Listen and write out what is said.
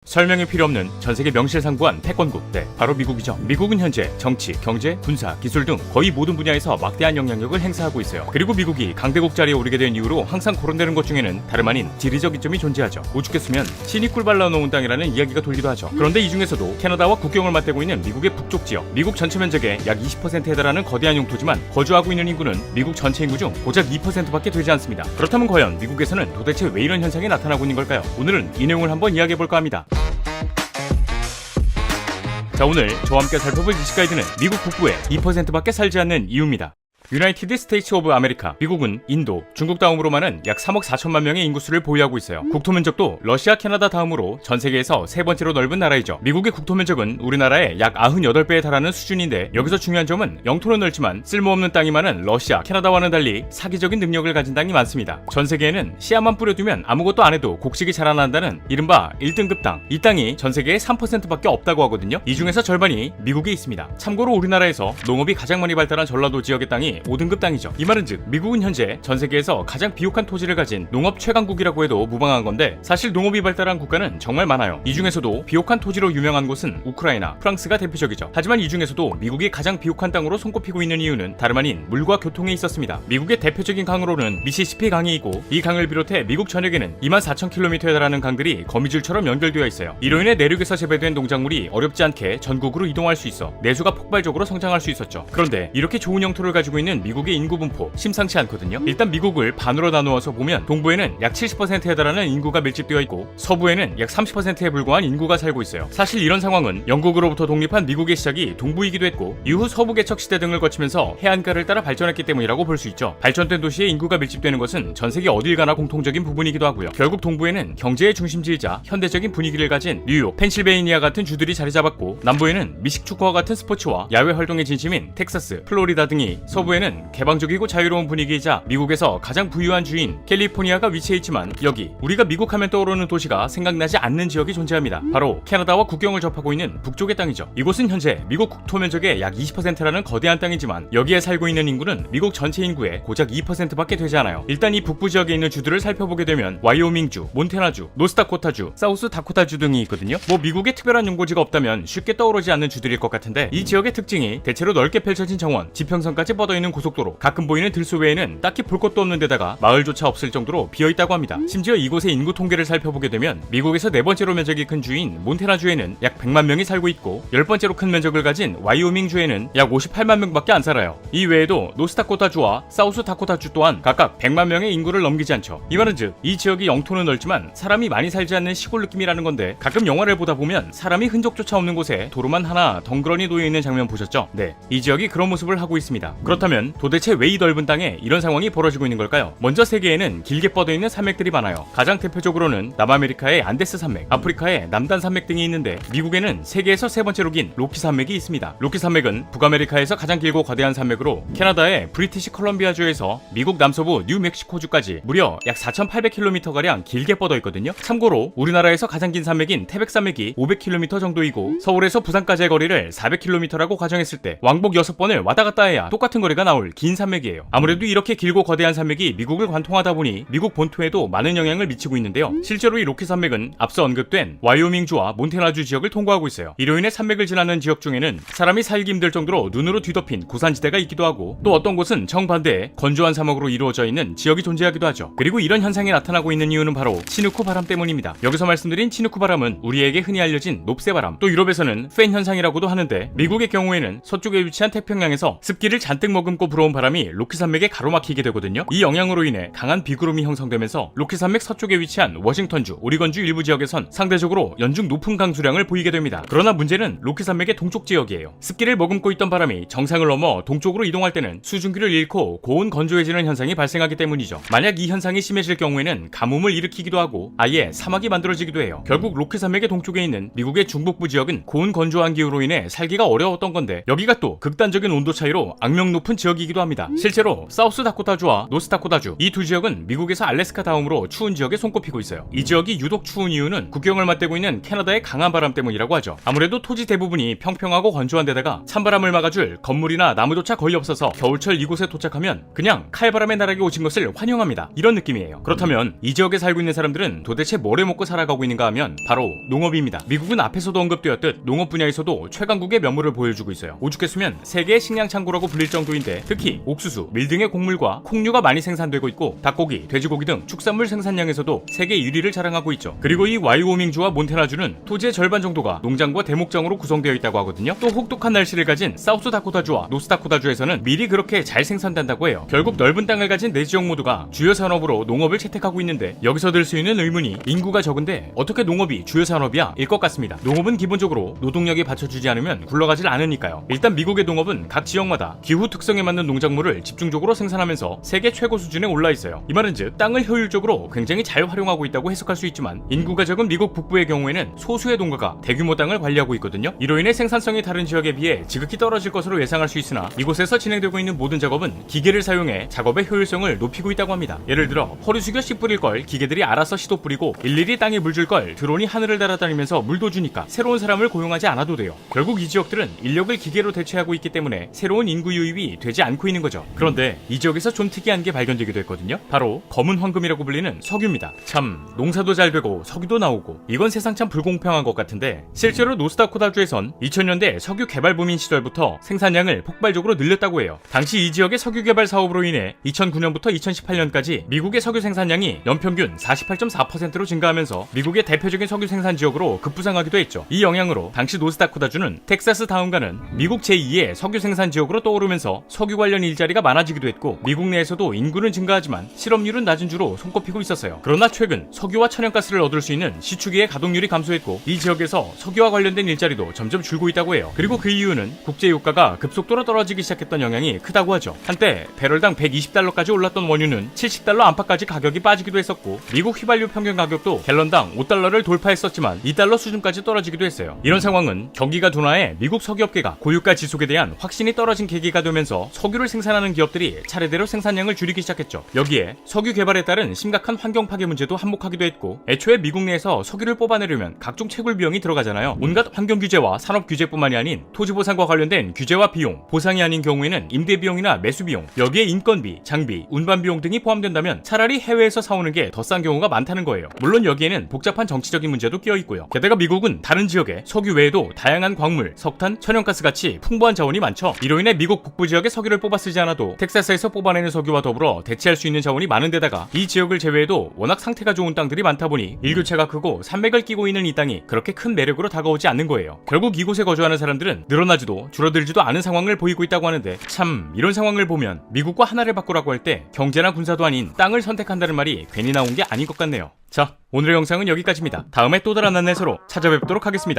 설명이 필요 없는 전세계 명실상부한 패권국, 네, 바로 미국이죠. 미국은 현재 정치, 경제, 군사, 기술 등 거의 모든 분야에서 막대한 영향력을 행사하고 있어요. 그리고 미국이 강대국 자리에 오르게 된 이후로 항상 거론되는 것 중에는 다름 아닌 지리적 이점이 존재하죠. 오죽했으면 신이 꿀 발라놓은 땅이라는 이야기가 돌기도 하죠. 그런데 이 중에서도 캐나다와 국경을 맞대고 있는 미국의 북쪽 지역, 미국 전체 면적의 약 20%에 달하는 거대한 영토지만 거주하고 있는 인구는 미국 전체 인구 중 고작 2%밖에 되지 않습니다. 그렇다면 과연 미국에서는 도대체 왜 이런 현상이 나타나고 있는 걸까요? 오늘은 이 내용을 한번 이야기해볼까 합니다. 자, 오늘 저와 함께 살펴볼 지식 가이드는 미국 북부에 2%밖에 살지 않는 이유입니다. 유나이티드 스테이츠 오브 아메리카, 미국은 인도, 중국 다음으로만은 약 3억 4천만 명의 인구수를 보유하고 있어요. 국토 면적도 러시아, 캐나다 다음으로 전 세계에서 세 번째로 넓은 나라이죠. 미국의 국토 면적은 우리나라의 약 98배에 달하는 수준인데, 여기서 중요한 점은 영토는 넓지만 쓸모없는 땅이 많은 러시아, 캐나다와는 달리 사기적인 능력을 가진 땅이 많습니다. 전 세계에는 씨앗만 뿌려두면 아무것도 안 해도 곡식이 자라난다는 이른바 1등급 땅, 이 땅이 전 세계의 3%밖에 없다고 하거든요. 이 중에서 절반이 미국에 있습니다. 참고로 우리나라에서 농업이 가장 많이 발달한 전라도 지역의 땅이 5등급 땅이죠. 이 말은 즉 미국은 현재 전 세계에서 가장 비옥한 토지를 가진 농업 최강국이라고 해도 무방한 건데, 사실 농업이 발달한 국가는 정말 많아요. 이 중에서도 비옥한 토지로 유명한 곳은 우크라이나, 프랑스가 대표적이죠. 하지만 이 중에서도 미국이 가장 비옥한 땅으로 손꼽히고 있는 이유는 다름 아닌 물과 교통에 있었습니다. 미국의 대표적인 강으로는 미시시피 강이 있고, 이 강을 비롯해 미국 전역에는 24,000km에 달하는 강들이 거미줄처럼 연결되어 있어요. 이로 인해 내륙에서 재배된 농작물이 어렵지 않게 전국으로 이동할 수 있어 내수가 폭발적으로 성장할 수 있었죠. 그런데 이렇게 좋은 영토를 가지고 있는 미국의 인구 분포 심상치 않거든요. 일단 미국을 반으로 나누어서 보면 동부에는 약 70%에 달하는 인구가 밀집되어 있고, 서부에는 약 30%에 불과한 인구가 살고 있어요. 사실 이런 상황은 영국으로부터 독립한 미국의 시작이 동부이기도 했고, 이후 서부 개척 시대 등을 거치면서 해안가를 따라 발전했기 때문이라고 볼 수 있죠. 발전된 도시에 인구가 밀집되는 것은 전 세계 어딜 가나 공통적인 부분이기도 하고요. 결국 동부에는 경제의 중심지이자 현대적인 분위기를 가진 뉴욕, 펜실베이니아 같은 주들이 자리 잡았고, 남부에는 미식 축구와 같은 스포츠와 야외 활동의 진심인 텍사스, 플로리다 등이, 서부에는 개방적이고 자유로운 분위기이자 미국에서 가장 부유한 주인 캘리포니아가 위치해 있지만, 여기 우리가 미국 하면 떠오르는 도시가 생각나지 않는 지역이 존재합니다. 바로 캐나다와 국경을 접하고 있는 북쪽의 땅이죠. 이곳은 현재 미국 국토 면적의 약 20%라는 거대한 땅이지만, 여기에 살고 있는 인구는 미국 전체 인구의 고작 2%밖에 되지 않아요. 일단 이 북부 지역에 있는 주들을 살펴보게 되면 와이오밍주, 몬태나주, 노스다코타주, 사우스다코타주 등이 있거든요. 미국에 특별한 연고지가 없다면 쉽게 떠오르지 않는 주들일 것 같은데, 이 지역의 특징이 대체로 넓게 펼쳐진 정원, 지평선까지 뻗어있는 고속도로, 가끔 보이는 들소 외에는 딱히 볼 것도 없는 데다가 마을조차 없을 정도로 비어있다고 합니다. 심지어 이곳의 인구 통계를 살펴보게 되면 미국에서 네 번째로 면적이 큰 주인 몬태나주에는 약 100만 명이 살고 있고, 10번째로 큰 면적을 가진 와이오밍주에는 약 58만 명밖에 안 살아요. 이 외에도 노스다코타주와 사우스다코타주 또한 각각 100만 명의 인구를 넘기지 않죠. 이 말은 즉 이 지역이 영토는 넓지만 사람이 많이 살지 않는 시골 느낌이라는 건데, 가끔 영화를 보다 보면 사람이 흔적조차 없는 곳에 도로만 하나 덩그러니 놓여있는 장면 보셨죠? 네, 이 지역이 그런 모습을 하고 있습니다. 그렇다면 도대체 왜 이 넓은 땅에 이런 상황이 벌어지고 있는 걸까요? 먼저 세계에는 길게 뻗어있는 산맥들이 많아요. 가장 대표적으로는 남아메리카의 안데스 산맥, 아프리카의 남단 산맥 등이 있는데, 미국에는 세계에서 세 번째로 긴 로키 산맥이 있습니다. 로키 산맥은 북아메리카에서 가장 길고 거대한 산맥으로, 캐나다의 브리티시 컬럼비아주에서 미국 남서부 뉴멕시코주까지 무려 약 4,800km가량 길게 뻗어 있거든요. 참고로 우리나라에서 가장 긴 산맥인 태백산맥이 500km 정도이고, 서울에서 부산까지의 거리를 400km라고 가정했을 때 왕복 6번을 왔다 갔다 해야 똑같은 거리가 나올 긴 산맥이에요. 아무래도 이렇게 길고 거대한 산맥이 미국을 관통하다 보니 미국 본토에도 많은 영향을 미치고 있는데요. 실제로 이 로키 산맥은 앞서 언급된 와이오밍주와 몬태나주 지역을 통과하고 있어요. 이로 인해 산맥을 지나는 지역 중에는 사람이 살기 힘들 정도로 눈으로 뒤덮인 고산지대가 있기도 하고, 또 어떤 곳은 정반대의 건조한 사막으로 이루어져 있는 지역이 존재하기도 하죠. 그리고 이런 현상이 나타나고 있는 이유는 바로 치누쿠 바람 때문입니다. 여기서 말씀드린 치누쿠 바람은 우리에게 흔히 알려진 롭세 바람, 또 유럽에서는 팬 현상이라고도 하는데, 미국의 경우에는 서쪽에 위치한 태평양에서 습기를 잔뜩 머금고 불어온 바람이 로키 산맥에 가로막히게 되거든요. 이 영향으로 인해 강한 비구름이 형성되면서 로키 산맥 서쪽에 위치한 워싱턴주, 오리건주 일부 지역에선 상대적으로 연중 높은 강수량을 보이게 됩니다. 그러나 문제는 로키 산맥의 동쪽 지역이에요. 습기를 머금고 있던 바람이 정상을 넘어 동쪽으로 이동할 때는 수증기를 잃고 고온 건조해지는 현상이 발생하기 때문이죠. 만약 이 현상이 심해질 경우에는 가뭄을 일으키기도 하고 아예 사막이 만들어지기도 해요. 결국 로키 산맥의 동쪽에 있는 미국의 중북부 지역은 고온 건조한 기후로 인해 살기가 어려웠던 건데, 여기가 또 극단적인 온도 차이로 악명 높은 지역이기도 합니다. 실제로 사우스 다코타주와 노스 다코타주 이 두 지역은 미국에서 알래스카 다음으로 추운 지역에 손꼽히고 있어요. 이 지역이 유독 추운 이유는 국경을 맞대고 있는 캐나다의 강한 바람 때문이라고 하죠. 아무래도 토지 대부분이 평평하고 건조한 데다가 찬바람을 막아줄 건물이나 나무조차 거의 없어서 겨울철 이곳에 도착하면 그냥 칼바람의 나락에 오신 것을 환영합니다. 이런 느낌이에요. 그렇다면 이 지역에 살고 있는 사람들은 도대체 뭘 해먹고 살아가고 있는가 하면 바로 농업입니다. 미국은 앞에서도 언급되었듯 농업 분야에서도 최강국의 면모를 보여주고 있어요. 오죽했으면 세계의 식량 창고라고 불릴 정도인데 특히 옥수수, 밀 등의 곡물과 콩류가 많이 생산되고 있고 닭고기, 돼지고기 등 축산물 생산량에서도 세계 1위를 자랑하고 있죠. 그리고 이 와이오밍주와 몬태나주는 토지의 절반 정도가 농장과 대목장으로 구성되어 있다고 하거든요. 또 혹독한 날씨를 가진 사우스 다코타주와 노스 다코타주에서는 밀이 그렇게 잘 생산된다고 해요. 결국 넓은 땅을 가진 네 지역 모두가 주요 산업으로 농업을 채택하고 있는데 여기서 들 수 있는 의문이 인구가 적은데 어떻게 농업이 주요 산업이야? 일 것 같습니다. 농업은 기본적으로 노동력이 받쳐주지 않으면 굴러가질 않으니까요. 일단 미국의 농업은 각 지역마다 기후 특성에 맞는 농작물을 집중적으로 생산하면서 세계 최고 수준에 올라 있어요. 이 말은즉 땅을 효율적으로 굉장히 잘 활용하고 있다고 해석할 수 있지만 인구가 적은 미국 북부의 경우에는 소수의 농가가 대규모 땅을 관리하고 있거든요. 이로 인해 생산성이 다른 지역에 비해 지극히 떨어질 것으로 예상할 수 있으나 이곳에서 진행되고 있는 모든 작업은 기계를 사용해 작업의 효율성을 높이고 있다고 합니다. 예를 들어 허리 숙여 씨 뿌릴 걸 기계들이 알아서 씨도 뿌리고 일일이 땅에 물 줄 걸 드론이 하늘을 날아다니면서 물도 주니까 새로운 사람을 고용하지 않아도 돼요. 결국 이 지역들은 인력을 기계로 대체하고 있기 때문에 새로운 인구 유입이 되지 않고 있는 거죠. 그런데 이 지역에서 좀 특이한 게 발견되기도 했거든요. 바로 검은 황금이라고 불리는 석유입니다. 참 농사도 잘 되고 석유도 나오고 이건 세상 참 불공평한 것 같은데 실제로 노스다코타주에선 2000년대 석유 개발 붐인 시절부터 생산량을 폭발적으로 늘렸다고 해요. 당시 이 지역의 석유 개발 사업으로 인해 2009년부터 2018년까지 미국의 석유 생산량이 연평균 48.4%로 증가하면서 미국의 대표적인 석유 생산 지역으로 급부상하기도 했죠. 이 영향으로 당시 노스다코타주는 텍사스 다음가는 미국 제2의 석유 생산 지역으로 떠오르면서 석유 관련 일자리가 많아지기도 했고 미국 내에서도 인구는 증가하지만 실업률은 낮은 주로 손꼽히고 있었어요. 그러나 최근 석유와 천연가스를 얻을 수 있는 시추기의 가동률이 감소했고 이 지역에서 석유와 관련된 일자리도 점점 줄고 있다고 해요. 그리고 그 이유는 국제유가가 급속도로 떨어지기 시작했던 영향이 크다고 하죠. 한때 배럴당 120달러까지 올랐던 원유는 70달러 안팎까지 가격이 빠지기도 했었고 미국 휘발유 평균 가격도 갤런당 5달러를 돌파했었지만 2달러 수준까지 떨어지기도 했어요. 이런 상황은 경기가 둔화해 미국 석유업계가 고유가 지속에 대한 확신이 떨어진 계기가 되면서 석유를 생산하는 기업들이 차례대로 생산량을 줄이기 시작했죠. 여기에 석유 개발에 따른 심각한 환경 파괴 문제도 한몫하기도 했고 애초에 미국 내에서 석유를 뽑아내려면 각종 채굴 비용이 들어가잖아요. 온갖 환경 규제와 산업 규제뿐만이 아닌 토지 보상과 관련된 규제와 비용, 보상이 아닌 경우에는 임대 비용이나 매수 비용, 여기에 인건비, 장비, 운반 비용 등이 포함된다면 차라리 해외에서 사오는 게 더 싼 경우가 많다는 거예요. 물론 여기에는 복잡한 정치적인 문제도 끼어 있고요. 게다가 미국은 다른 지역에 석유 외에도 다양한 광물, 석탄, 천연가스 같이 풍부한 자원이 많죠. 이로 인해 미국 북부 지역에 석유를 뽑아 쓰지 않아도 텍사스에서 뽑아내는 석유와 더불어 대체할 수 있는 자원이 많은 데다가 이 지역을 제외해도 워낙 상태가 좋은 땅들이 많다 보니 일교차가 크고 산맥을 끼고 있는 이 땅이 그렇게 큰 매력으로 다가오지 않는 거예요. 결국 이곳에 거주하는 사람들은 늘어나지도 줄어들지도 않은 상황을 보이고 있다고 하는데 참 이런 상황을 보면 미국과 하나를 바꾸라고 할 때 경제나 군사도 아닌 땅을 선택한다는 말이 괜히 나온 게 아닌 것 같네요. 자, 오늘의 영상은 여기까지입니다. 다음에 또 다른 안내서로 찾아뵙도록 하겠습니다.